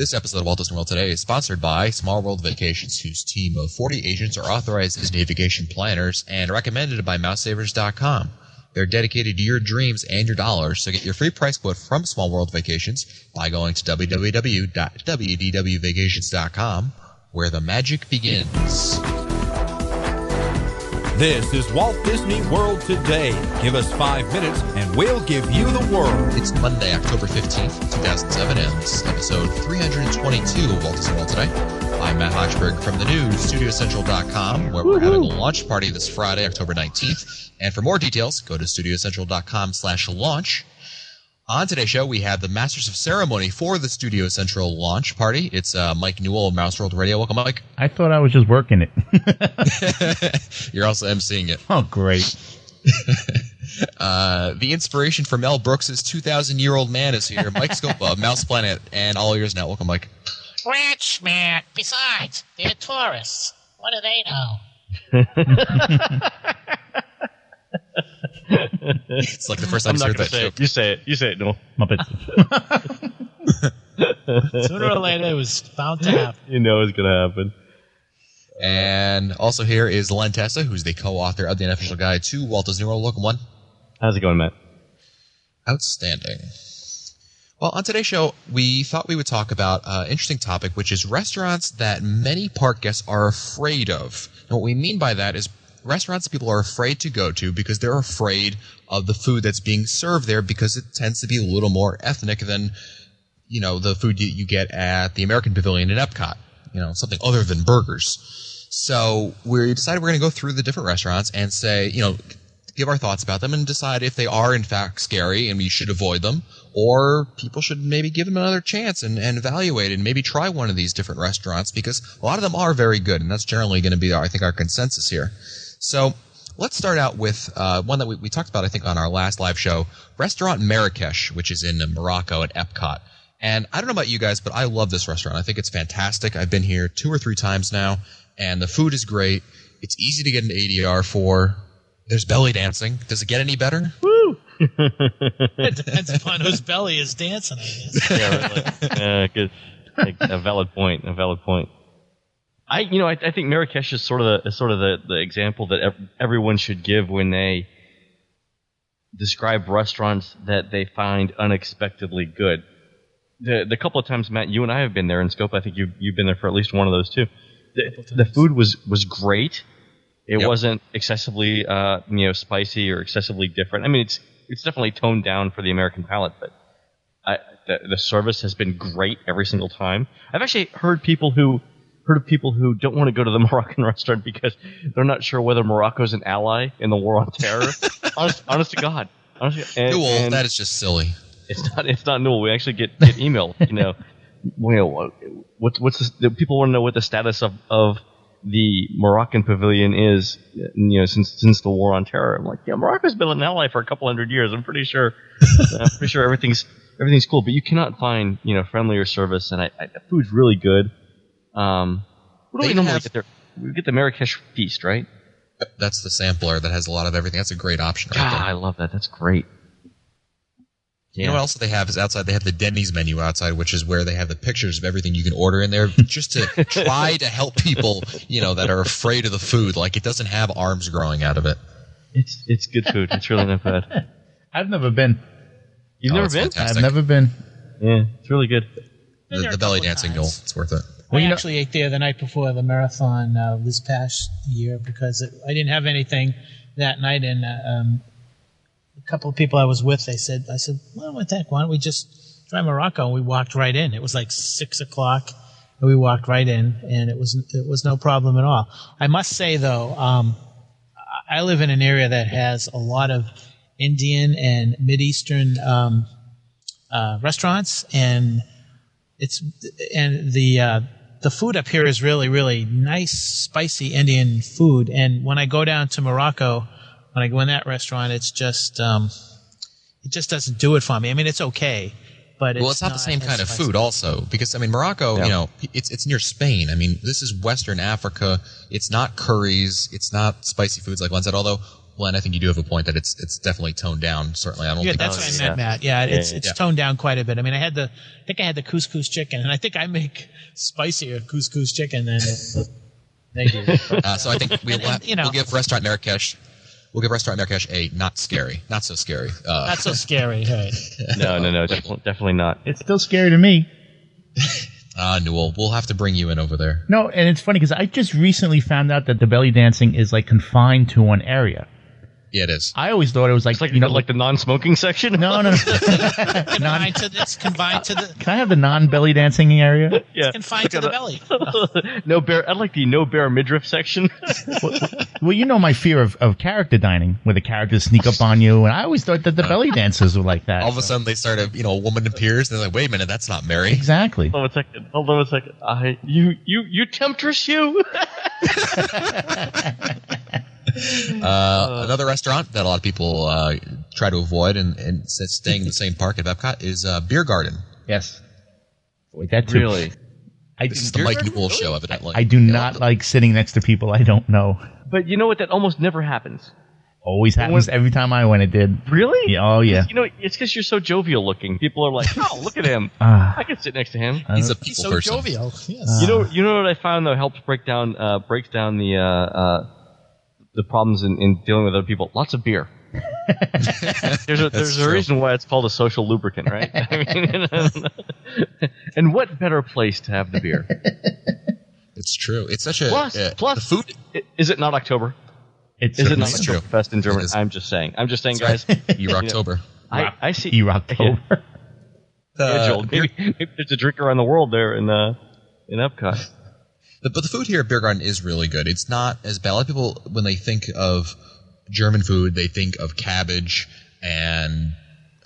This episode of Walt Disney World Today is sponsored by Small World Vacations, whose team of 40 agents are authorized Disney vacation planners and recommended by MouseSavers.com. They're dedicated to your dreams and your dollars, so get your free price quote from Small World Vacations by going to www.wdwvacations.com, where the magic begins. This is Walt Disney World Today. Give us 5 minutes and we'll give you the world. It's Monday, October 15th, 2007, and this is episode 322 of Walt Disney World Today. I'm Matt Hodgeberg from the news, StudioCentral.com, where we're having a launch party this Friday, October 19th. And for more details, go to StudioCentral.com/launch. On today's show, we have the Masters of Ceremony for the Studio Central launch party. It's Mike Newell of Mouse World Radio. Welcome, Mike. I thought I was just working it. You're also emceeing it. Oh, great. The inspiration for Mel Brooks' 2,000-year-old man is here. Mike Scopa of Mouse Planet, and all ears now. Welcome, Mike. Rich, Matt. Besides, they're tourists. What do they know? It's like the first time I heard that joke. You say it, Noel. Muppets. Sooner or later, it was bound to happen. You know it's going to happen. And also here is Len Tessa, who's the co-author of the unofficial guide to Walt Disney World. Welcome, Len. How's it going, Matt? Outstanding. Well, on today's show, we thought we would talk about an interesting topic, which is restaurants that many park guests are afraid of. And what we mean by that is restaurants that people are afraid to go to because they're afraid of the food that's being served there because it tends to be a little more ethnic than, you know, the food you get at the American Pavilion in Epcot. You know, something other than burgers. So we decided we're going to go through the different restaurants and say, you know, give our thoughts about them and decide if they are in fact scary and we should avoid them, or people should maybe give them another chance and evaluate and maybe try one of these different restaurants because a lot of them are very good, and that's generally going to be, I think, our consensus here. So let's start out with one that we talked about, I think, on our last live show, Restaurant Marrakesh, which is in Morocco at Epcot. And I don't know about you guys, but I love this restaurant. I think it's fantastic. I've been here 2 or 3 times now, and the food is great. It's easy to get an ADR for. There's belly dancing. Does it get any better? Woo! It depends upon whose belly is dancing, I guess. Yeah, good. A valid point. I think Marrakesh is sort of the example that everyone should give when they describe restaurants that they find unexpectedly good. The couple of times, Matt, you and I have been there in Scope. I think you've been there for at least one of those too. The food was great. It wasn't excessively spicy or excessively different. I mean, it's definitely toned down for the American palate, but the service has been great every single time. I've actually heard of people who don't want to go to the Moroccan restaurant because they're not sure whether Morocco's an ally in the war on terror. honest to God. And that is just silly. It's not new. We actually get email. What's the people want to know what the status of the Moroccan pavilion is. Since the war on terror. I'm like, yeah, Morocco's been an ally for a couple hundred years. I'm pretty sure everything's cool. But you cannot find friendlier service, and the food's really good. What do we normally get there? We get the Marrakesh feast, right? That's the sampler that has a lot of everything. That's a great option right there. I love that. That's great. Yeah. You know what else they have is outside they have the Dennys menu outside, which is where they have the pictures of everything you can order in there just to try to help people, that are afraid of the food. Like it doesn't have arms growing out of it. It's good food. It's really not bad. I've never been. You've never been? Fantastic. I've never been. Yeah, it's really good. The belly dancing, Noel, it's worth it. I actually ate there the night before the marathon this past year because I didn't have anything that night, and a couple of people I was with, I said, well, why don't we just try Morocco? And we walked right in. It was like 6:00, and we walked right in, and it was no problem at all. I must say, though, I live in an area that has a lot of Indian and Mideastern restaurants, and the food up here is really, really nice, spicy Indian food. And when I go down to Morocco, when I go in that restaurant, it's just it just doesn't do it for me. I mean, it's okay, but it's not the same kind of food, also, because Morocco, it's near Spain. I mean, this is Western Africa. It's not curries. It's not spicy foods like Len said. Although Glenn, I think you do have a point that it's definitely toned down. Certainly, I don't Yeah, think that's what I meant, Matt. Yeah, it's toned down quite a bit. I mean, I had the couscous chicken, and I think I make spicier couscous chicken than they do. So I think we'll give Restaurant Marrakesh. We'll give Restaurant Marrakesh a not so scary. Not so scary, right? No, definitely not. It's still scary to me. Newell, we'll have to bring you in over there. No, and it's funny because I just recently found out that the belly dancing is like confined to one area. Yeah, it is. I always thought it was like, It's like the non-smoking section. No. It's confined to the. Can I have the non-belly dancing area? Yeah, It's confined to the belly. No bear. I like the no bear midriff section. Well, you know my fear of character dining, where the characters sneak up on you, and I always thought that the belly dancers were like that. All of a sudden, they start a woman appears, and they're like, "Wait a minute, that's not Mary." Exactly. Hold on a second. You temptress, you. Another restaurant that a lot of people try to avoid and staying in the same park at Epcot is Beer Garden. Yes. Wait, that too. Really? This is the Mike Newell show, evidently. I do not like sitting next to people I don't know. But you know what? That almost never happens. Always happens every time I went. It did. Really? Yeah, oh, yeah. You know, it's because you're so jovial looking. People are like, "Oh, look at him! I can sit next to him." He's a people So person. jovial. Yes. You know what I found though helps breaks down the problems in dealing with other people. Lots of beer. There's a reason why it's called a social lubricant, right? I mean, and what better place to have the beer? It's true. It's such a Plus, the food. Is it not October? It's Is it not true. Oktoberfest in German? It is. I'm just saying, That's guys. right. You're October. I see. October. Yeah, Joel, maybe there's a drink around the world there in Epcot. But the food here at Beer Garden is really good. It's not as bad. A lot of people, when they think of German food, they think of cabbage and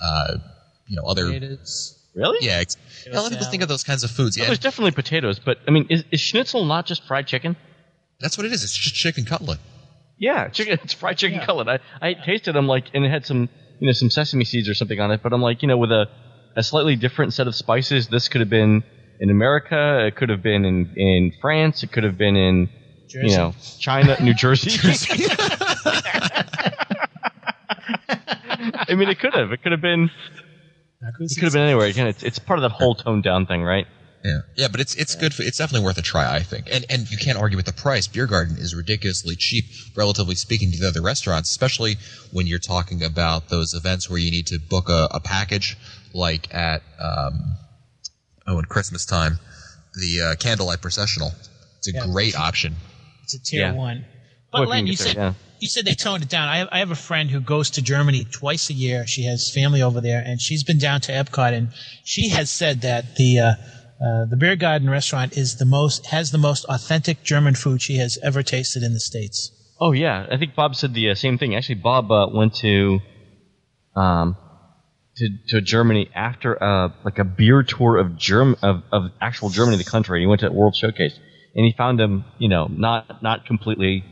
other. Potatoes. Really? Yeah, a lot of people think of those kinds of foods. Well, Yeah, there's definitely potatoes, but I mean, is schnitzel not just fried chicken? that's what it is. It's just chicken cutlet. Yeah, chicken. It's fried chicken cutlet. I tasted them and it had some sesame seeds or something on it. But I'm like, with a slightly different set of spices. This could have been in America. It could have been in France. It could have been in Jersey. China, New Jersey. I mean, it could have. It could have been. It could have been anywhere. Again, it's part of that whole toned down thing, right? Yeah, but it's good. It's definitely worth a try, I think. And you can't argue with the price. Beer Garden is ridiculously cheap, relatively speaking, to the other restaurants, especially when you're talking about those events where you need to book a package, like at in Christmas time, the candlelight processional. It's a great option. It's a tier 1. But Len, you said they toned it down. I have a friend who goes to Germany twice a year. She has family over there, and she's been down to Epcot, and she has said that the Beer Garden restaurant has the most authentic German food she has ever tasted in the States. Oh yeah, I think Bob said the same thing. Actually, Bob went to Germany after a beer tour of actual Germany, the country. He went to World Showcase, and he found them, not completely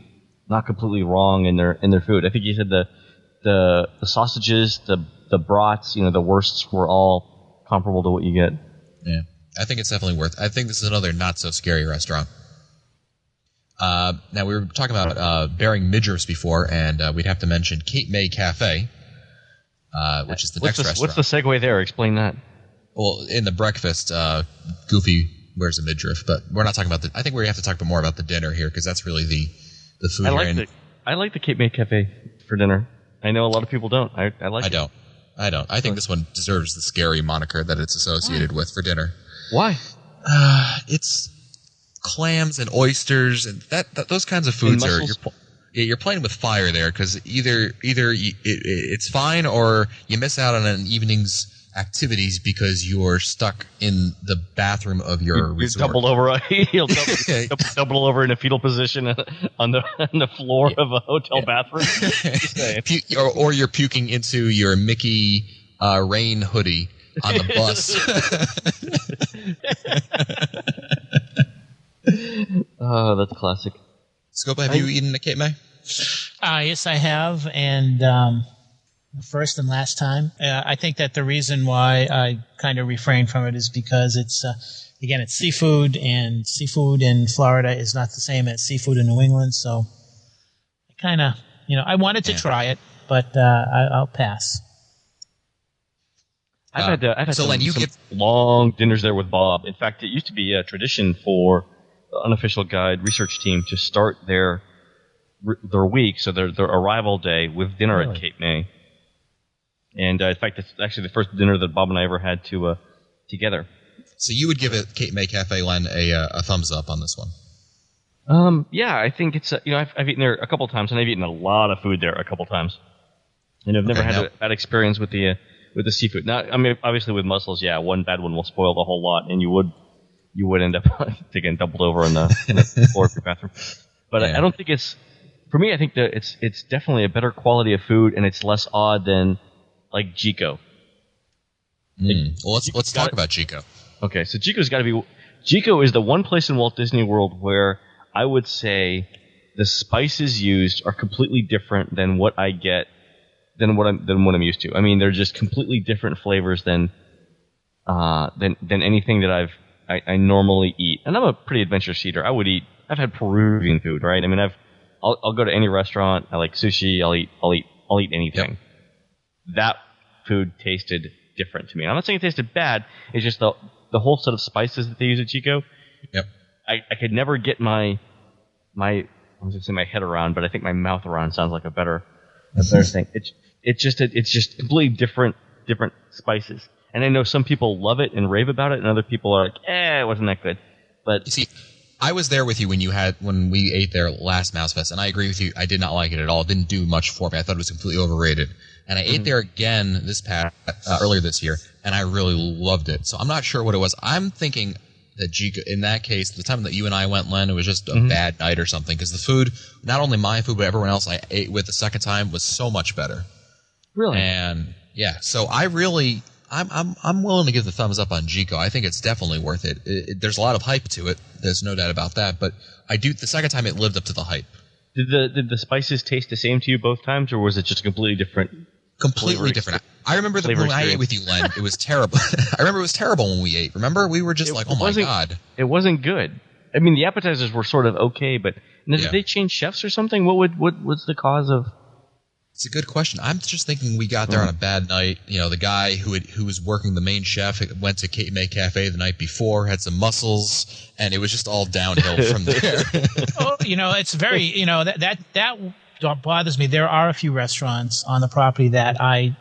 wrong in their food. I think he said the sausages, the brats, the wursts were all comparable to what you get. Yeah. I think it's definitely worth. I think this is another not so scary restaurant. Now we were talking about bearing midriffs before, and we'd have to mention Cape May Cafe, which is the next restaurant. What's the segue there? Explain that. Well, in the breakfast, Goofy wears a midriff, but we're not talking about I think we have to talk more about the dinner here because that's really the food. I like the Cape May Cafe for dinner. I know a lot of people don't. I like it. I don't. I think this one deserves the scary moniker that it's associated with for dinner. Why? It's clams and oysters and those kinds of foods are. You're playing with fire there because either it's fine or you miss out on an evening's activities because you're stuck in the bathroom of your resort. You're doubled over. You'll double over in a fetal position on the floor of a hotel bathroom. or you're puking into your Mickey rain hoodie on the bus. Oh, that's classic. Scopa, have you eaten at Cape May? Yes, I have, and the first and last time. I think that the reason why I kind of refrain from it is because it's seafood, and seafood in Florida is not the same as seafood in New England, so I kind of I wanted to try it, but I'll pass. I've had so some, Len, you some get long dinners there with Bob. In fact, it used to be a tradition for the unofficial guide research team to start their week, so their arrival day, with dinner at Cape May. And in fact, it's actually the first dinner that Bob and I ever had together. So you would give it Cape May Cafe, Len, a thumbs up on this one? Yeah, I think it's I've eaten there a couple times, and I've eaten a lot of food there a couple times, and I've never had a bad experience with the seafood. Now, I mean, obviously with mussels, yeah, one bad one will spoil the whole lot, and you would end up getting doubled over in the floor of your bathroom. But I don't think it's, for me, I think that it's definitely a better quality of food, and it's less odd than like Jico. Well, let's talk about Jico. Okay, so Jico is the one place in Walt Disney World where I would say the spices used are completely different than what I get, than what I'm used to. I mean, they're just completely different flavors than anything that I normally eat. And I'm a pretty adventurous eater. I've had Peruvian food, right? I mean, I'll go to any restaurant. I like sushi. I'll eat anything. Yep. That food tasted different to me. And I'm not saying it tasted bad. It's just the whole set of spices that they use at Chico. Yep. I could never get my I was going to say my head around, but I think my mouth around sounds like a better thing. It's just completely different spices. And I know some people love it and rave about it, and other people are like, it wasn't that good. But you see, I was there with you when we ate there last Mouse Fest, and I agree with you. I did not like it at all. It didn't do much for me. I thought it was completely overrated. And I ate there again earlier this year, and I really loved it. So I'm not sure what it was. I'm thinking that Jico, in that case, the time that you and I went, Len, it was just a bad night or something, because the food, not only my food, but everyone else I ate with the second time, was so much better. Really? And yeah, so I'm willing to give the thumbs up on Jico. I think it's definitely worth it. There's a lot of hype to it. There's no doubt about that. But the second time it lived up to the hype. Did the spices taste the same to you both times, or was it just completely different? Completely different. I remember when I ate with you, Len, it was terrible. I remember it was terrible when we ate. Remember? We were just oh my God. It wasn't good. I mean, the appetizers were sort of okay, but did they change chefs or something? What's the cause of? It's a good question. I'm just thinking we got there on a bad night. The guy who was working the main chef went to Cape May Cafe the night before, had some mussels, and it was just all downhill from there. Oh, it's very, that bothers me. There are a few restaurants on the property that I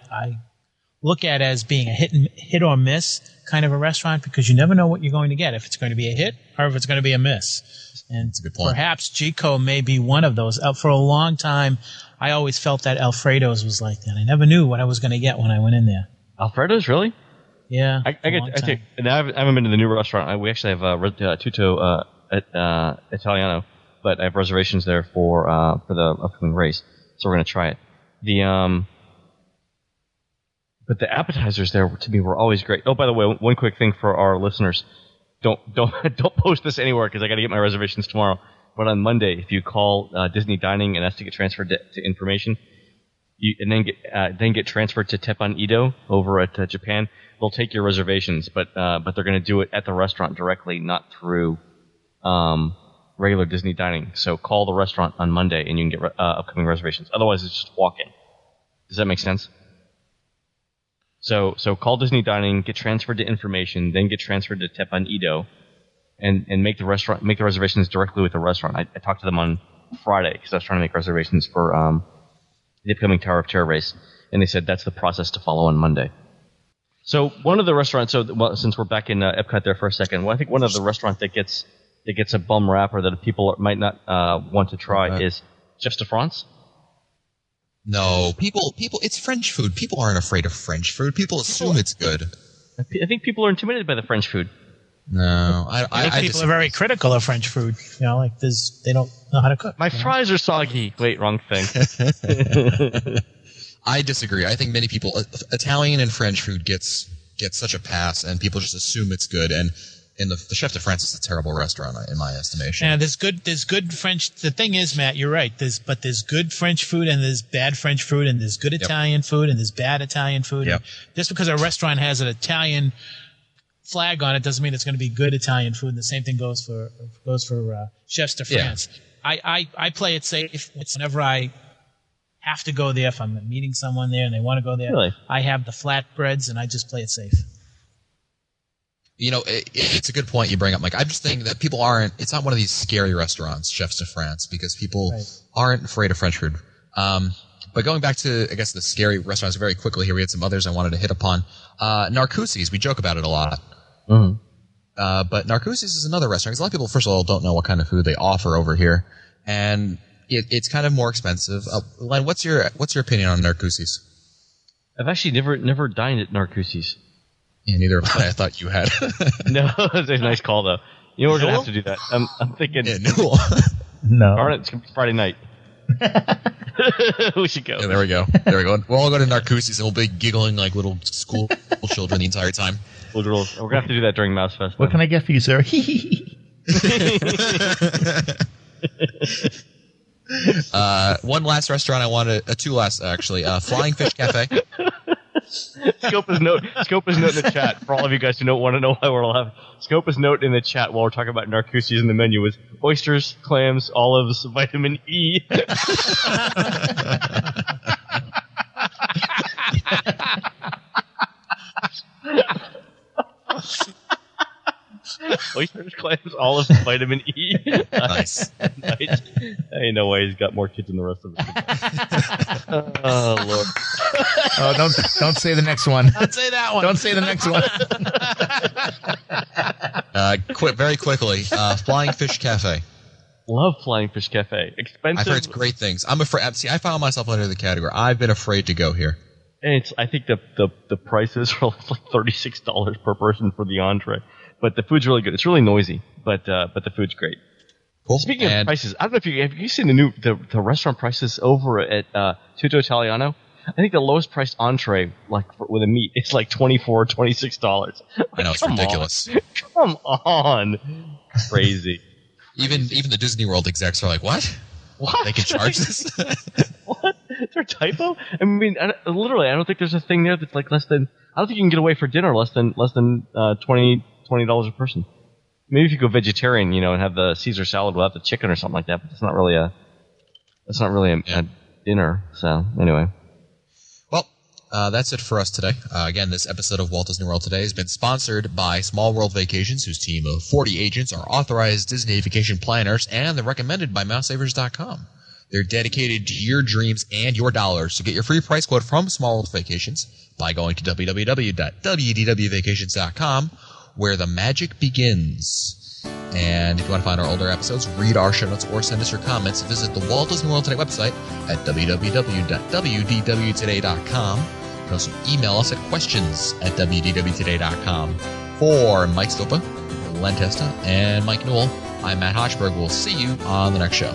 look at as being a hit or miss kind of a restaurant, because you never know what you're going to get, if it's going to be a hit or if it's going to be a miss. And that's a good point. Perhaps Jico may be one of those. For a long time, I always felt that Alfredo's was like that. I never knew what I was going to get when I went in there. Alfredo's, really? Yeah. I haven't been to the new restaurant. We actually have Tutto Italiano, but I have reservations there for the upcoming race, so we're going to try it. But the appetizers there to me were always great. Oh, by the way, one quick thing for our listeners: don't post this anywhere, because I got to get my reservations tomorrow. But on Monday, if you call Disney Dining and ask to get transferred to information, and then get transferred to Teppan Edo over at Japan, they'll take your reservations, but they're going to do it at the restaurant directly, not through regular Disney Dining. So call the restaurant on Monday, and you can get upcoming reservations. Otherwise, it's just walk-in. Does that make sense? So call Disney Dining, get transferred to information, then get transferred to Teppan Edo, and make the reservations directly with the restaurant. I talked to them on Friday, because I was trying to make reservations for the upcoming Tower of Terror race, and they said that's the process to follow on Monday. So one of the restaurants, since we're back in Epcot there for a second, I think one of the restaurants that gets a bum rap, or that people might not want to try, is Chefs de France. No, people, it's French food. People aren't afraid of French food. People assume it's good. I think people are intimidated by the French food. No, I think people are very critical of French food. They don't know how to cook. My fries are soggy. Wait, wrong thing. I disagree. I think many people, Italian and French food gets such a pass, and people just assume it's good. And the Chef de France is a terrible restaurant, in my estimation. Yeah, there's good French. The thing is, Matt, you're right. There's good French food, and there's bad French food, and there's good Italian food, and there's bad Italian food. Yep. Just because a restaurant has an Italian flag on it doesn't mean it's going to be good Italian food. And the same thing goes for Chefs de France. Yeah. I play it safe. Whenever I have to go there if I'm meeting someone there and they want to go there. Really? I have the flatbreads and I just play it safe. You know, it's a good point you bring up, Mike. I'm just thinking that people aren't. It's not one of these scary restaurants, Chefs de France, because people aren't afraid of French food. But going back to, I guess, the scary restaurants very quickly here, we had some others I wanted to hit upon. Narcoossee's, we joke about it a lot. Mm-hmm. But Narcoossee's is another restaurant, because a lot of people, first of all, don't know what kind of food they offer over here. And it's kind of more expensive. Len, what's your opinion on Narcoossee's? I've actually never dined at Narcoossee's. Yeah, neither have I. I thought you had. No, it's a nice call, though. You know, we're going to have to do that. I'm thinking. Yeah, Newell. No. Darn it, it's going to be Friday night. We should go. Yeah, there we go. We'll all go to Narcoossee's and we'll be giggling like little school children the entire time. We're going to have to do that during Mouse Fest. What can I get for you, sir? One last restaurant I wanted, two last actually. Flying Fish Cafe. Scopa's note in the chat for all of you guys who don't want to know why we're laughing. Scopa's note in the chat while we're talking about Narcoossee's in the menu was oysters, clams, olives, vitamin E. Oysters, clams, olives, vitamin E. Nice. Nice. Ain't no way he's got more kids than the rest of us. Oh, Lord. Oh, don't say the next one. Don't say that one. Don't say the next one. Very quickly, Flying Fish Cafe. Love Flying Fish Cafe. Expensive. I've heard great things. I'm afraid. See, I found myself under the category. I've been afraid to go here. And I think the prices are like $36 per person for the entree. But the food's really good. It's really noisy, but the food's great. Cool. Speaking of prices, I don't know if have you seen the restaurant prices over at Tutto Italiano? I think the lowest priced entree, like with a meat, is like $24, $26. I know, it's ridiculous. Come on, crazy. Even the Disney World execs are like, what? What? They can charge this? What? Is there a typo? I mean, literally, I don't think there's a thing there that's like less than. I don't think you can get away for dinner less than $20 a person. Maybe if you go vegetarian, and have the Caesar salad without the chicken or something like that. But it's not really a dinner. So anyway. Well, that's it for us today. Again, this episode of Walt Disney World Today has been sponsored by Small World Vacations, whose team of 40 agents are authorized Disney vacation planners, and they're recommended by MouseSavers.com. They're dedicated to your dreams and your dollars. So get your free price quote from Small World Vacations by going to www.wdwvacations.com, where the magic begins. And if you want to find our older episodes, read our show notes, or send us your comments, visit the Walt Disney World Today website at www.wdwtoday.com. You can also email us at questions@wdwtoday.com. For Mike Stopa, Len Testa, and Mike Newell, I'm Matt Hochberg. We'll see you on the next show.